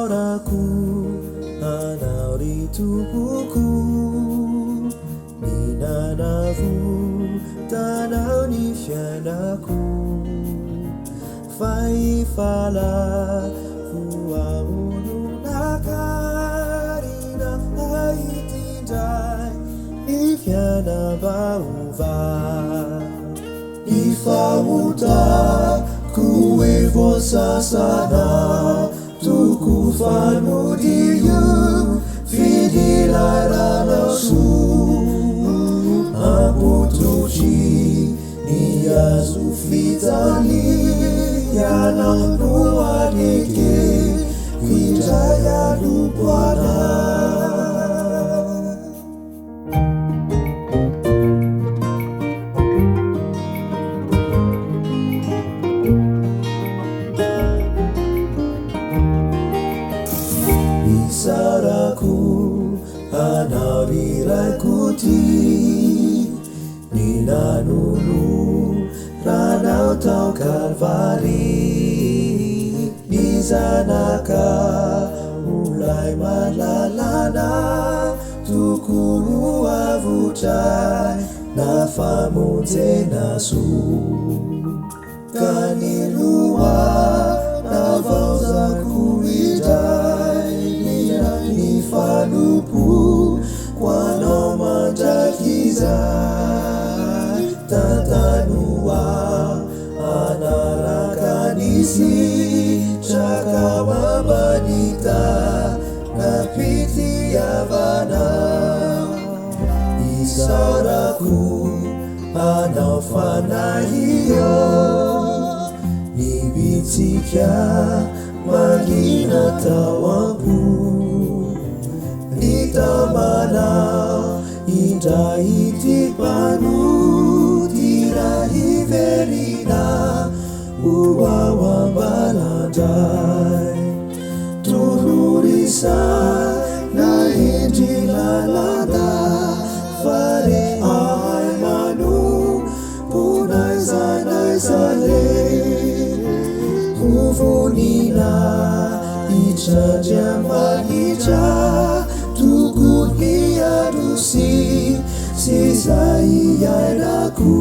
saudaraku, anau di tubuhku, minanavu tanau ni syanaku, fai fala fua ununakarina haitindai ifyana bauva ifamuta kuevo sasana tukufanu diyu fidilara nasu aputuchi niyazufitali yana nuadike kwitaya lupwana. Saudaraku, anau dirakuti, nina nulu, ranau tau kalvari, di sanaka mulai malalana, tukuru avutai, nafamunte nasu, kanilua, navauzaku idai. Falupu kwano mandakiza tatanua anarakanisi chakawabanita napiti yavana isauraku anaufana hiyo nibitikya magina tawangu Itamana inda itipanu tira iverina uwawa baladai tururisa na indilalada fare aimanu punai zanai sale uvunina icha jambalija Tugut ni adusi sisai yadaku